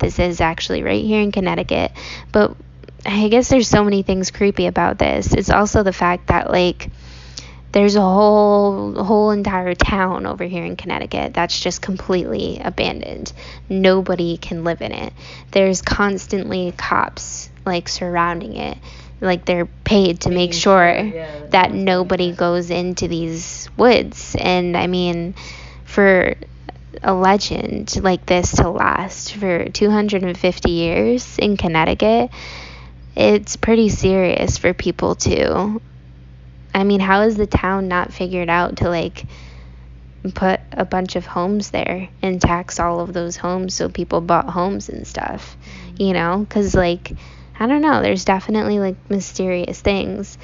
this is actually right here in Connecticut. But I guess there's so many things creepy about this. It's also the fact that, like, there's a whole entire town over here in Connecticut that's just completely abandoned. Nobody can live in it. There's constantly cops, like, surrounding it. Like, they're paid to make sure that nobody goes into these woods. And I mean, for a legend like this to last for 250 years in Connecticut, it's pretty serious for people to, I mean, how is the town not figured out to, like, put a bunch of homes there and tax all of those homes so people bought homes and stuff, you know? Because, like, I don't know, there's definitely, like, mysterious things.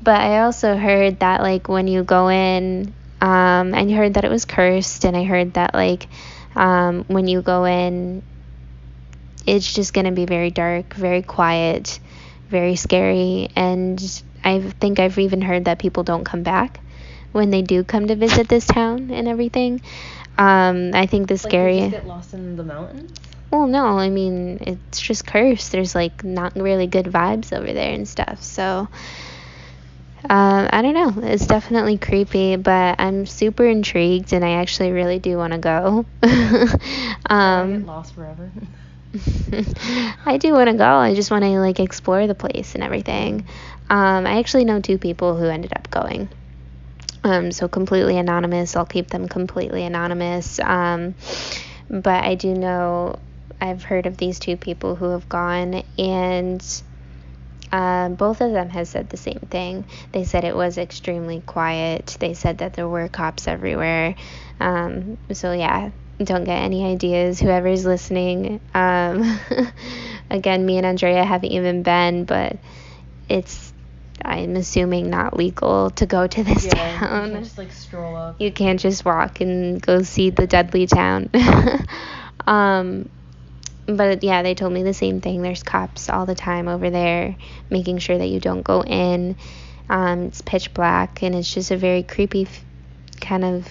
But I also heard that, like, when you go in, I heard that it was cursed, and I heard that, like, when you go in, it's just going to be very dark, very quiet, very scary, and I think I've even heard that people don't come back when they do come to visit this town and everything. I think the scary... Like, they just get lost in the mountains? Well, no, I mean, it's just cursed. There's, like, not really good vibes over there and stuff, so... I don't know. It's definitely creepy, but I'm super intrigued, and I actually really do want to go. Get lost forever. I do want to go. I just want to, like, explore the place and everything. I actually know 2 people who ended up going. So completely anonymous. I'll keep them completely anonymous. But I do know, I've heard of these 2 people who have gone, and both of them have said the same thing. They said it was extremely quiet. They said that there were cops everywhere. So yeah, don't get any ideas, whoever's listening. Again, me and Andrea haven't even been, but it's, I'm assuming, not legal to go to this town. You can't just, like, stroll up. You can't just walk and go see the Dudleytown. But yeah, they told me the same thing. There's cops all the time over there making sure that you don't go in. It's pitch black, and it's just a very creepy kind of...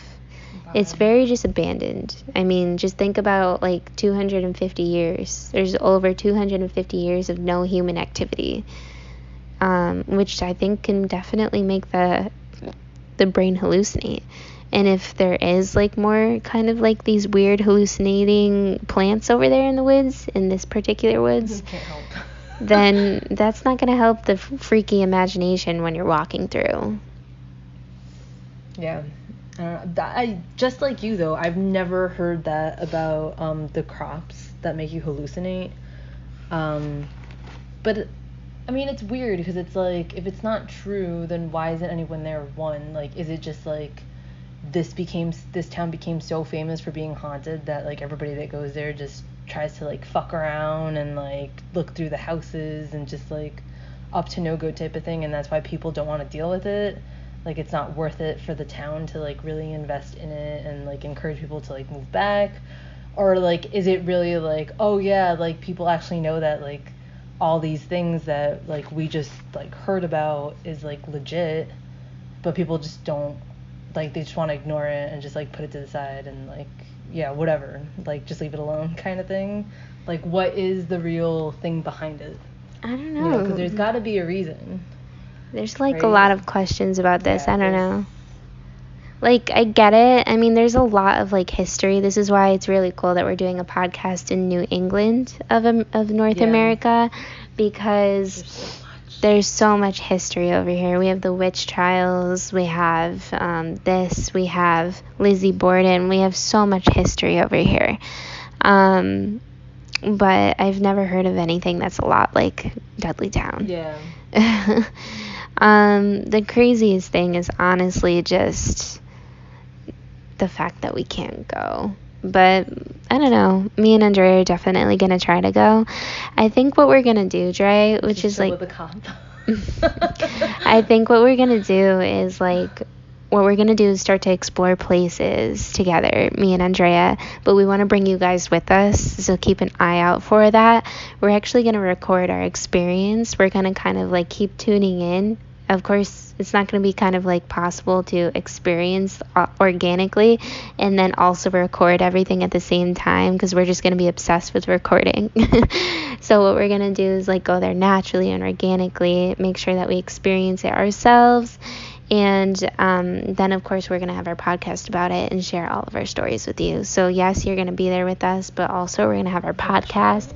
It's very just abandoned. I mean, just think about, like, 250 years. There's over 250 years of no human activity, which I think can definitely make the brain hallucinate. And if there is, like, more kind of, like, these weird hallucinating plants over there in the woods, in this particular woods, then that's not going to help the freaky imagination when you're walking through. Yeah. I just like you, though, I've never heard that about the crops that make you hallucinate. But I mean, it's weird because it's like, if it's not true, then why isn't anyone there? One, like, is it just like this town became so famous for being haunted that, like, everybody that goes there just tries to, like, fuck around and, like, look through the houses and just, like, up to no good type of thing, and that's why people don't want to deal with it? Like, it's not worth it for the town to, like, really invest in it and, like, encourage people to, like, move back? Or, like, is it really, like, oh, yeah, like, people actually know that, like, all these things that, like, we just, like, heard about is, like, legit, but people just don't, like, they just want to ignore it and just, like, put it to the side and, like, yeah, whatever, like, just leave it alone kind of thing? Like, what is the real thing behind it? I don't know. Because there's got to be a reason. There's, like, a lot of questions about this. I don't know. Like, I get it. I mean, there's a lot of, like, history. This is why it's really cool that we're doing a podcast in New England of North America, because there's so much history over here. We have the witch trials. We have this. We have Lizzie Borden. We have so much history over here. But I've never heard of anything that's a lot like Dudleytown. Yeah. The craziest thing is honestly just the fact that we can't go. But I don't know. Me and Andrea are definitely gonna try to go. I think what we're gonna do, Dre, which is like, I think what we're gonna do is like, what we're gonna do is start to explore places together, me and Andrea. But we want to bring you guys with us, so keep an eye out for that. We're actually gonna record our experience. We're gonna kind of like keep tuning in of course, it's not going to be kind of like possible to experience organically and then also record everything at the same time, because we're just going to be obsessed with recording. So what we're going to do is like go there naturally and organically, make sure that we experience it ourselves. And then, of course, we're going to have our podcast about it and share all of our stories with you. So, yes, you're going to be there with us, but also we're going to have our podcast.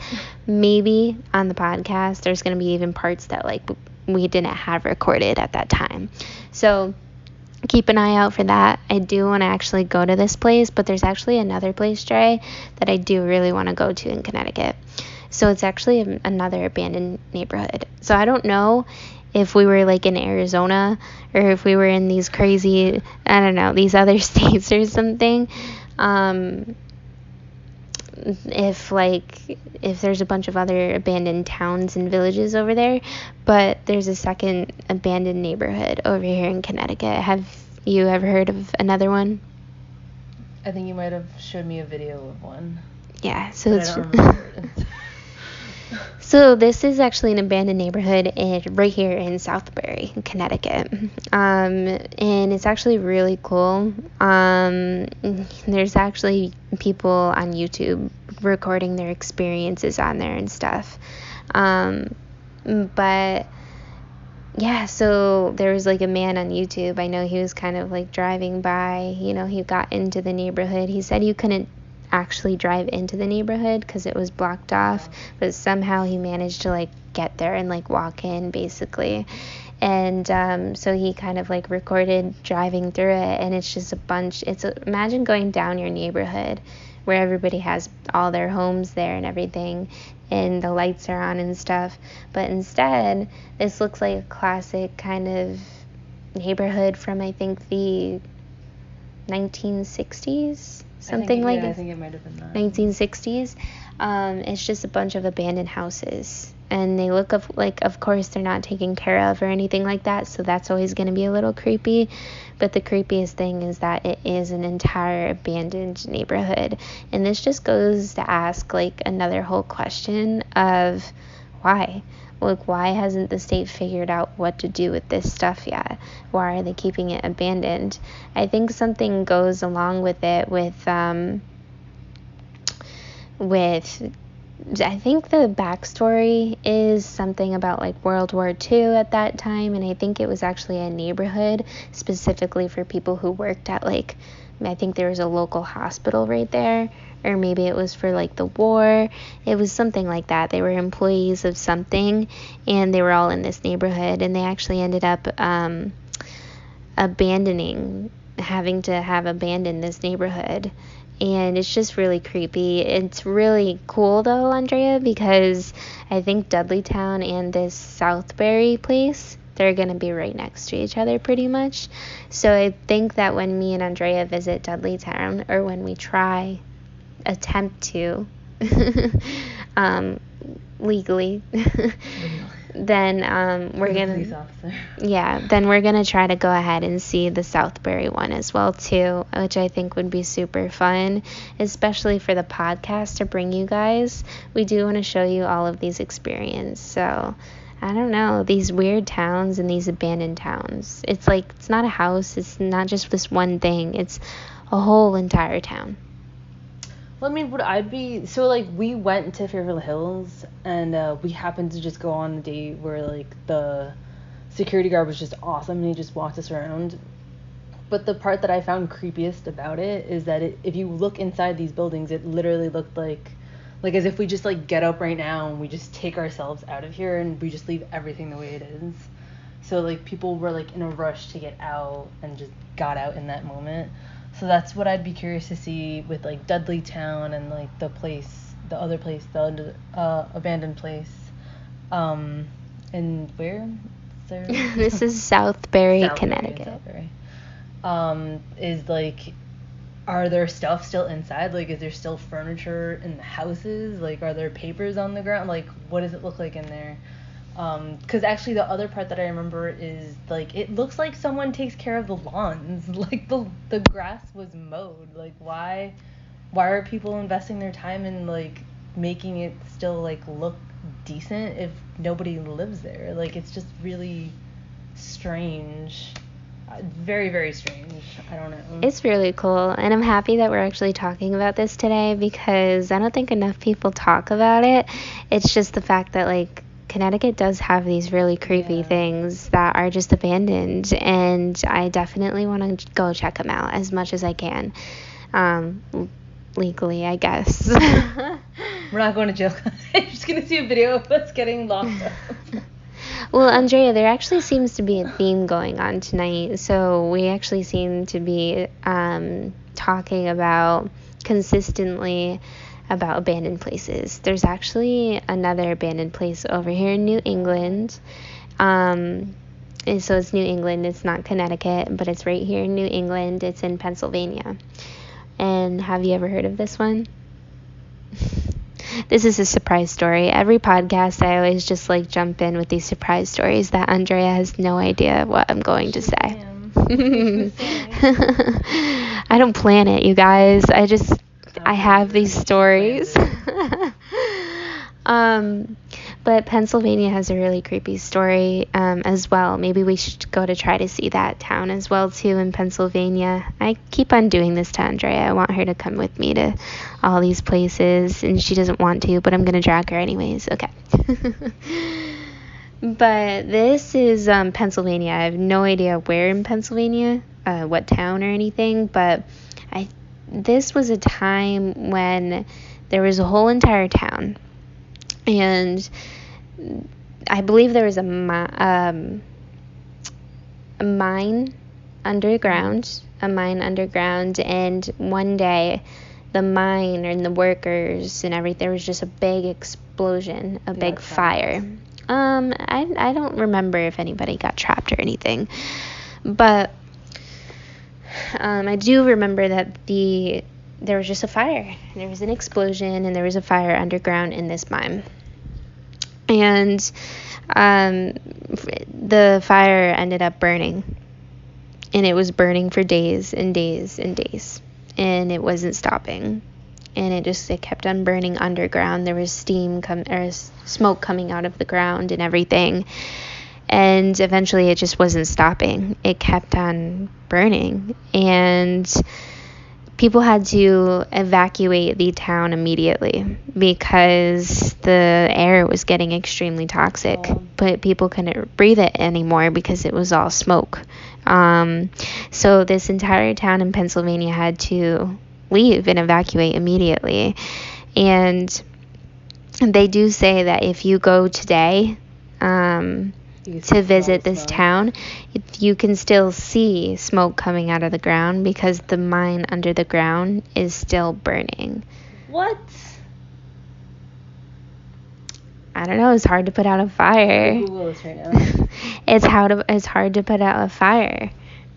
Maybe on the podcast, there's going to be even parts that, like, we didn't have recorded at that time. So, keep an eye out for that. I do want to actually go to this place, but there's actually another place, Dre, that I do really want to go to in Connecticut. So, it's actually another abandoned neighborhood. So, I don't know if we were like in Arizona or if we were in these crazy, I don't know, these other states or something. If there's a bunch of other abandoned towns and villages over there, but there's a second abandoned neighborhood over here in Connecticut. Have you ever heard of another one? I think you might have showed me a video of one. Yeah, so but it's I don't remember it. So this is actually an abandoned neighborhood right here in Southbury, Connecticut, and it's actually really cool. There's actually people on YouTube recording their experiences on there and stuff, but yeah, so there was like a man on YouTube. I know he was kind of like driving by, he got into the neighborhood. He said you couldn't actually drive into the neighborhood because it was blocked off, but somehow he managed to like get there and like walk in basically. And so he kind of like recorded driving through it, and it's just imagine going down your neighborhood where everybody has all their homes there and everything, and the lights are on and stuff, but instead this looks like a classic kind of neighborhood from, I think, the 1960s. Something like I think it might have been that. 1960s. It's just a bunch of abandoned houses, and they look of course they're not taken care of or anything like that, so that's always going to be a little creepy. But the creepiest thing is that it is an entire abandoned neighborhood, and this just goes to ask like another whole question of why. Like, why hasn't the state figured out what to do with this stuff yet? Why are they keeping it abandoned? I think something goes along with it with I think the backstory is something about like World War II at that time, and I think it was actually a neighborhood specifically for people who worked at like, I think there was a local hospital right there, or maybe it was for like the war. It was something like that. They were employees of something, and they were all in this neighborhood, and they actually ended up having to have abandoned this neighborhood. And it's just really creepy. It's really cool though, Andrea, because I think Dudleytown and this Southbury place, they're going to be right next to each other pretty much. So I think that when me and Andrea visit Dudleytown, or when we attempt to legally then we're gonna try to go ahead and see the Southbury one as well too, which I think would be super fun, especially for the podcast to bring you guys. We do want to show you all of these experiences. So I don't know, these weird towns and these abandoned towns, it's like, it's not a house, it's not just this one thing, it's a whole entire town. Well, I mean, we went to Fairfield Hills, and we happened to just go on a date where, like, the security guard was just awesome, and he just walked us around. But the part that I found creepiest about it is that if you look inside these buildings, it literally looked like as if we just, like, get up right now and we just take ourselves out of here and we just leave everything the way it is. So, like, people were, like, in a rush to get out and just got out in that moment. So that's what I'd be curious to see with, like, Dudleytown and, like, the abandoned place. And where? This is Southbury, Connecticut. Is, like, are there stuff still inside? Like, is there still furniture in the houses? Like, are there papers on the ground? Like, what does it look like in there? Because actually the other part that I remember is, like, it looks like someone takes care of the lawns. Like, the grass was mowed. Like, why are people investing their time in, like, making it still, like, look decent if nobody lives there? Like, it's just really strange. Very, very strange. I don't know. It's really cool, and I'm happy that we're actually talking about this today because I don't think enough people talk about it. It's just the fact that, like, Connecticut does have these really creepy things that are just abandoned, and I definitely want to go check them out as much as I can. Legally, I guess. We're not going to jail. I'm just going to see a video of us getting locked up. Well, Andrea, there actually seems to be a theme going on tonight. So we actually seem to be talking about consistently about abandoned places. There's actually another abandoned place over here in New England. And so it's New England. It's not Connecticut, but it's right here in New England. It's in Pennsylvania. And have you ever heard of this one? This is a surprise story. Every podcast, I always just like jump in with these surprise stories that Andrea has no idea what I'm going to say. I don't plan it, you guys. I have these stories. But Pennsylvania has a really creepy story as well. Maybe we should go to try to see that town as well too in Pennsylvania. I keep on doing this to Andrea. I want her to come with me to all these places, and she doesn't want to, but I'm gonna drag her anyways. Okay. But this is Pennsylvania. I have no idea where in Pennsylvania, what town or anything, but this was a time when there was a whole entire town, and I believe there was a mine underground, and one day the mine and the workers and everything, there was just a big explosion, a big fire. I don't remember if anybody got trapped or anything, but I do remember that there was just a fire. There was an explosion, and there was a fire underground in this mine. And the fire ended up burning. And it was burning for days and days and days. And it wasn't stopping. And it kept on burning underground. There was smoke coming out of the ground and everything. And eventually it just wasn't stopping. It kept on burning. And people had to evacuate the town immediately because the air was getting extremely toxic. But people couldn't breathe it anymore because it was all smoke. So this entire town in Pennsylvania had to leave and evacuate immediately. And they do say that if you go today to visit this town, you can still see smoke coming out of the ground because the mine under the ground is still burning. What? I don't know. It's hard to put out a fire. Google this right now. It's hard to put out a fire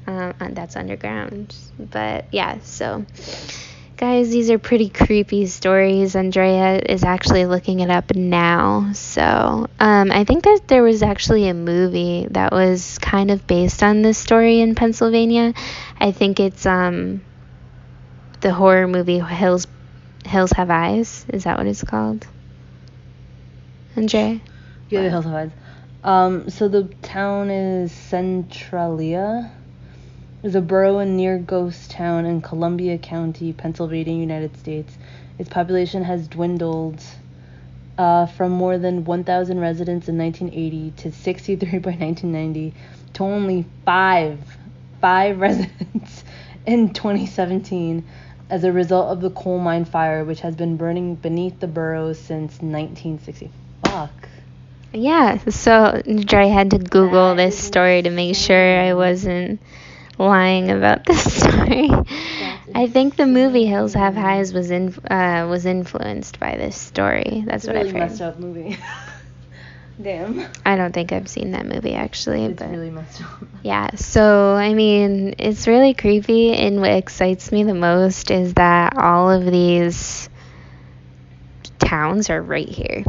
that's underground. But yeah, so guys, these are pretty creepy stories. Andrea is actually looking it up now. So I think that there was actually a movie that was kind of based on this story in Pennsylvania. I think it's the horror movie Hills Have Eyes. Is that what it's called? Andrea? Yeah, the Hills Have Eyes. So the town is Centralia. It's a borough and near ghost town in Columbia County, Pennsylvania, United States. Its population has dwindled from more than 1,000 residents in 1980 to 63 by 1990 to only five residents in 2017 as a result of the coal mine fire, which has been burning beneath the borough since 1960. Fuck. Yeah, so I had to Google this story to make sure I wasn't lying about this story. I think the movie Hills Have Eyes was influenced by this story. That's what I've heard. It's a really messed up movie. Damn. I don't think I've seen that movie actually. It's really messed up. Yeah, so I mean, it's really creepy, and what excites me the most is that all of these towns are right here.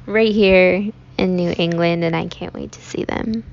Right here in New England, and I can't wait to see them.